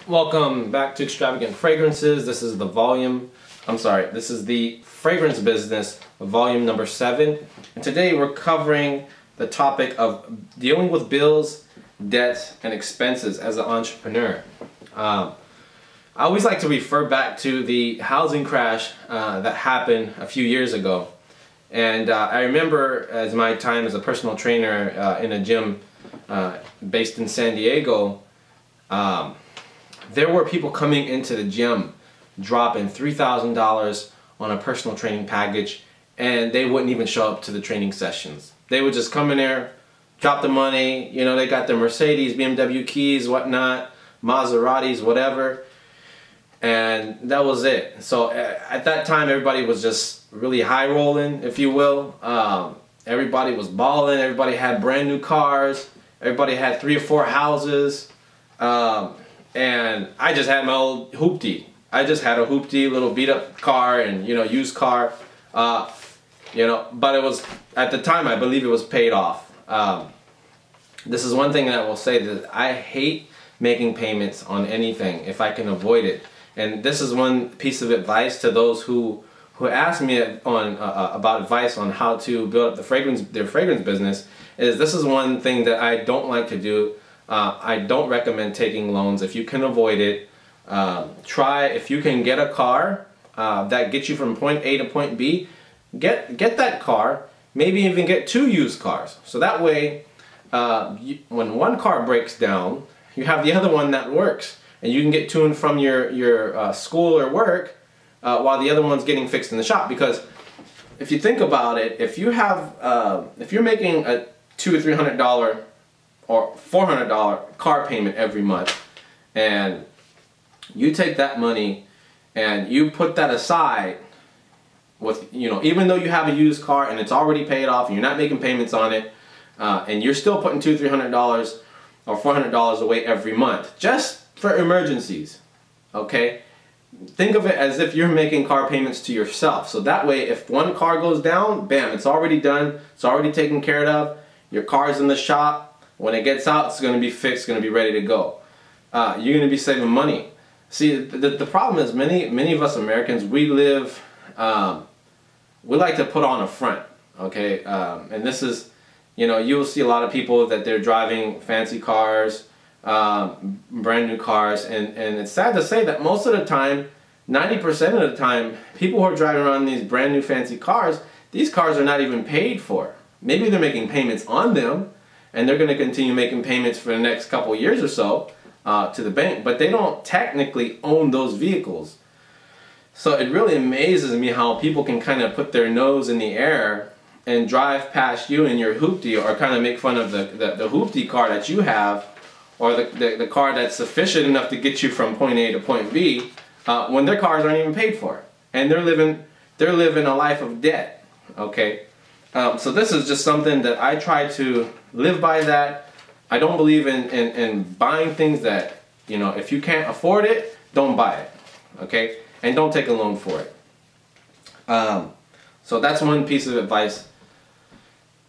Welcome back to Extravagant Fragrances. This is this is the Fragrance Business, volume number 7. And today we're covering the topic of dealing with bills, debts, and expenses as an entrepreneur. I always like to refer back to the housing crash that happened a few years ago. And I remember as my time as a personal trainer in a gym based in San Diego, there were people coming into the gym dropping $3,000 on a personal training package, and they wouldn't even show up to the training sessions. They would just come in there, drop the money, you know, they got their Mercedes, BMW keys, whatnot, Maseratis, whatever, and that was it. So at that time, everybody was just really high rolling, if you will. Everybody was balling, everybody had brand new cars, everybody had 3 or 4 houses. And I just had my old hoopty. I just had a hoopty, little beat up car and, you know, used car. You know, but it was, at the time, I believe it was paid off. This is one thing that I will say, that I hate making payments on anything if I can avoid it. And this is one piece of advice to those who ask me about advice on how to build up their fragrance business, is this is one thing that I don't like to do. I don't recommend taking loans if you can avoid it. Try, if you can get a car that gets you from point A to point B, get that car, maybe even get 2 used cars. So that way, when one car breaks down, you have the other one that works, and you can get to and from your school or work while the other one's getting fixed in the shop. Because if you think about it, if you have, if you're making a $200 or $300 or $400 car payment every month, and you take that money and you put that aside with, you know, even though you have a used car and it's already paid off and you're not making payments on it, and you're still putting $200, $300 or $400 away every month just for emergencies, okay? Think of it as if you're making car payments to yourself. So that way, if one car goes down, bam, it's already done, it's already taken care of, your car's in the shop. When it gets out, it's going to be fixed, going to be ready to go. You're going to be saving money. See, the problem is many of us Americans, we live, we like to put on a front, okay? And this is, you know, you'll see a lot of people that they're driving fancy cars, brand new cars, and it's sad to say that most of the time, 90% of the time, people who are driving around these brand new fancy cars, these cars are not even paid for. Maybe they're making payments on them, and they're going to continue making payments for the next couple years or so to the bank, but they don't technically own those vehicles. So it really amazes me how people can kind of put their nose in the air and drive past you in your hoopty, or kind of make fun of the hoopty car that you have, or the car that's sufficient enough to get you from point A to point B, when their cars aren't even paid for, and they're living a life of debt, okay? So this is just something that I try to live by. That I don't believe in buying things that, you know, if you can't afford it, don't buy it, okay? And don't take a loan for it. So that's one piece of advice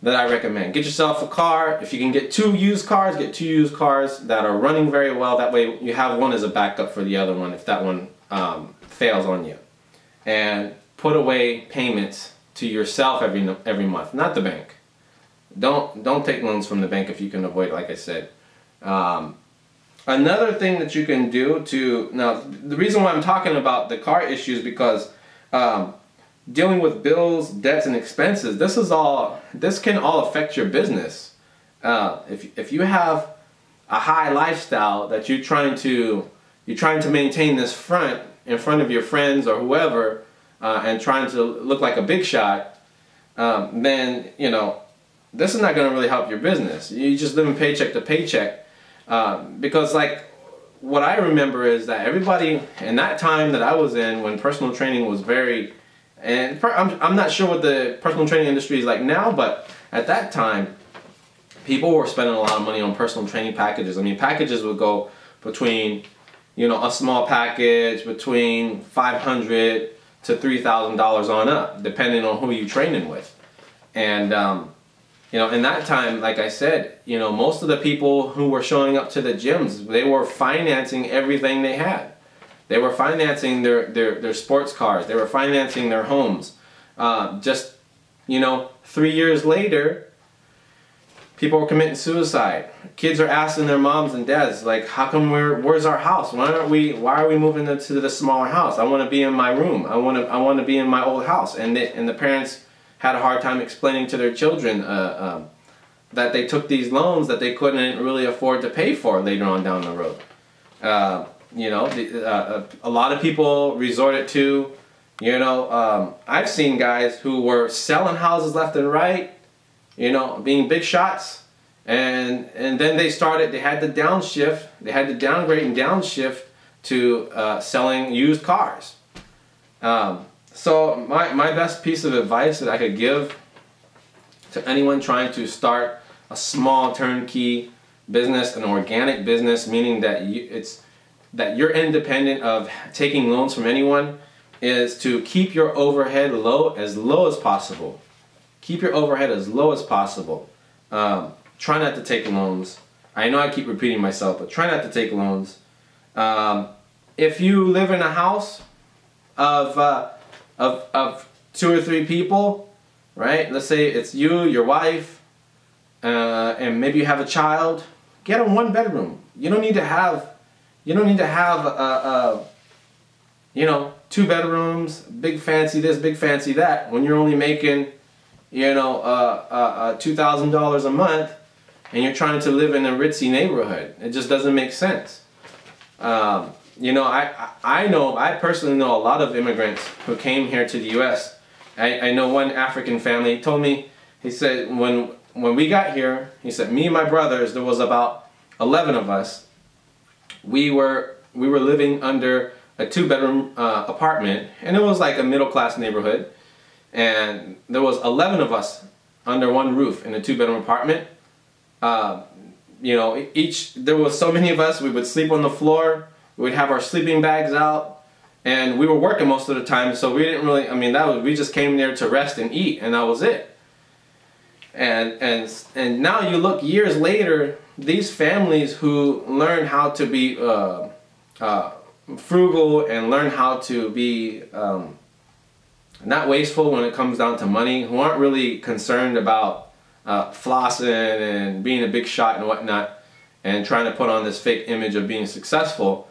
that I recommend. Get yourself a car. If you can get 2 used cars, get 2 used cars that are running very well. That way you have one as a backup for the other one if that one fails on you. And put away payments to yourself every month, not the bank. Don't take loans from the bank if you can avoid it, like I said. Another thing that you can do now, the reason why I'm talking about the car issue is because dealing with bills, debts, and expenses, this can all affect your business. If you have a high lifestyle that you're trying to maintain this front in front of your friends or whoever, and trying to look like a big shot, then, you know, this is not going to really help your business. You just living paycheck to paycheck, because, like, what I remember is that everybody in that time that I was in, when personal training was very, and I'm not sure what the personal training industry is like now, but at that time, people were spending a lot of money on personal training packages. I mean, packages would go between, you know, a small package between $500 to $3,000 on up, depending on who you're training with. And You know, in that time, like I said, you know, most of the people who were showing up to the gyms, they were financing everything they had. They were financing their sports cars. They were financing their homes. Just, you know, 3 years later, people were committing suicide. Kids are asking their moms and dads, like, how come where's our house? Why are we moving to the smaller house? I want to be in my room. I want to be in my old house. And the parents had a hard time explaining to their children that they took these loans that they couldn't really afford to pay for later on down the road. You know, a lot of people resorted to, you know, I've seen guys who were selling houses left and right, you know, being big shots, and then they had to downshift, they had to downgrade and downshift to selling used cars. So my best piece of advice that I could give to anyone trying to start a small turnkey business, an organic business, meaning that you're independent of taking loans from anyone, is to keep your overhead low as possible. Keep your overhead as low as possible. Try not to take loans. I know I keep repeating myself, but try not to take loans. If you live in a house of 2 or 3 people, right? Let's say it's you, your wife, and maybe you have a child. Get a 1-bedroom. You don't need to have you know, 2 bedrooms, big fancy this, big fancy that, when you're only making, you know, $2,000 a month, and you're trying to live in a ritzy neighborhood. It just doesn't make sense. You know, I personally know a lot of immigrants who came here to the U.S. I know one African family told me, he said, when we got here, he said, me and my brothers, there was about 11 of us. We were living under a 2-bedroom apartment, and it was like a middle-class neighborhood, and there was 11 of us under one roof in a 2-bedroom apartment. You know, there was so many of us, we would sleep on the floor, we would have our sleeping bags out, and we were working most of the time, so we didn't really, I mean, we just came there to rest and eat, and that was it. And now you look years later, these families who learn how to be frugal and learn how to be not wasteful when it comes down to money, who aren't really concerned about flossing and being a big shot and whatnot, and trying to put on this fake image of being successful,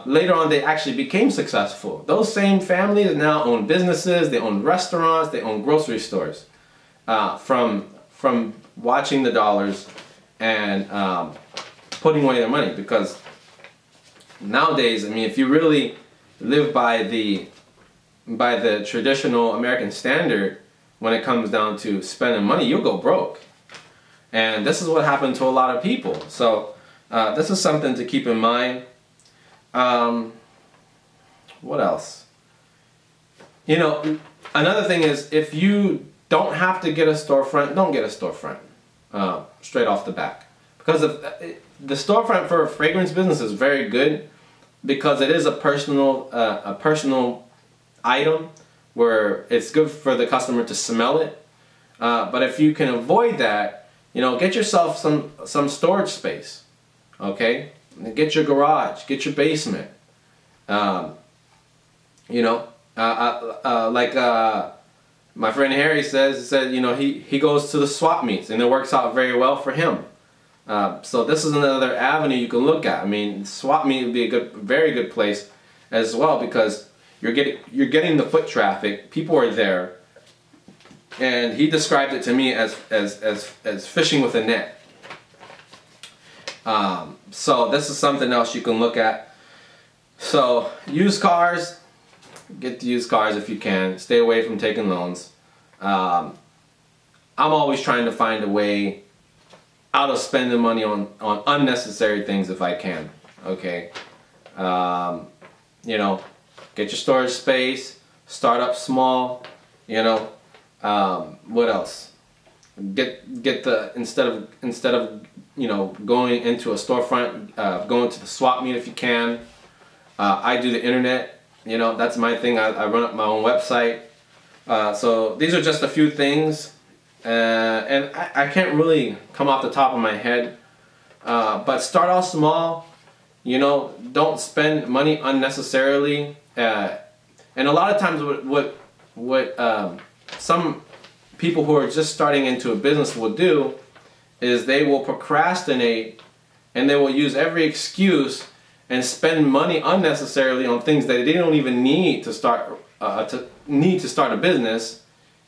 later on they actually became successful. Those same families now own businesses, they own restaurants, they own grocery stores, from watching the dollars and putting away their money. Because nowadays, I mean, if you really live by the traditional American standard when it comes down to spending money, you'll go broke. And this is what happened to a lot of people. So this is something to keep in mind. What else? You know, another thing is, if you don't have to get a storefront, don't get a storefront straight off the back. Because the storefront for a fragrance business is very good, because it is a personal item where it's good for the customer to smell it. But if you can avoid that, you know, get yourself some storage space. Okay, get your garage, get your basement. You know, like my friend Harry said, you know, he goes to the swap meets and it works out very well for him. So this is another avenue you can look at. I mean, swap meet would be a very good place as well, because you're getting the foot traffic. People are there, and he described it to me as fishing with a net. So this is something else you can look at. So used cars, get the used cars if you can. Stay away from taking loans. I'm always trying to find a way out of spending money on unnecessary things if I can. Okay, you know, get your storage space, start up small. You know, what else? Get the instead of you know, going into a storefront, going to the swap meet if you can. I do the internet. You know, that's my thing. I run up my own website. So these are just a few things And I can't really come off the top of my head, but start off small. You know, don't spend money unnecessarily. And a lot of times, what some people who are just starting into a business will do is they will procrastinate, and they will use every excuse and spend money unnecessarily on things that they don't even need to start a business,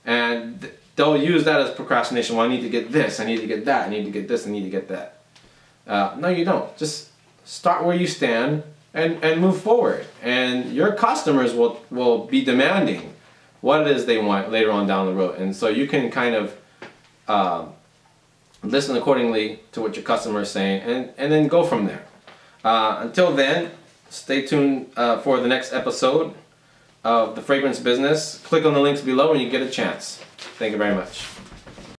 and they'll use that as procrastination. Well, I need to get this, I need to get that, I need to get this, I need to get that. No, you don't. Just start where you stand and move forward. And your customers will be demanding what it is they want later on down the road. And so you can kind of listen accordingly to what your customer is saying, and then go from there. Until then, stay tuned for the next episode of The Fragrance Business. Click on the links below when you get a chance. Thank you very much.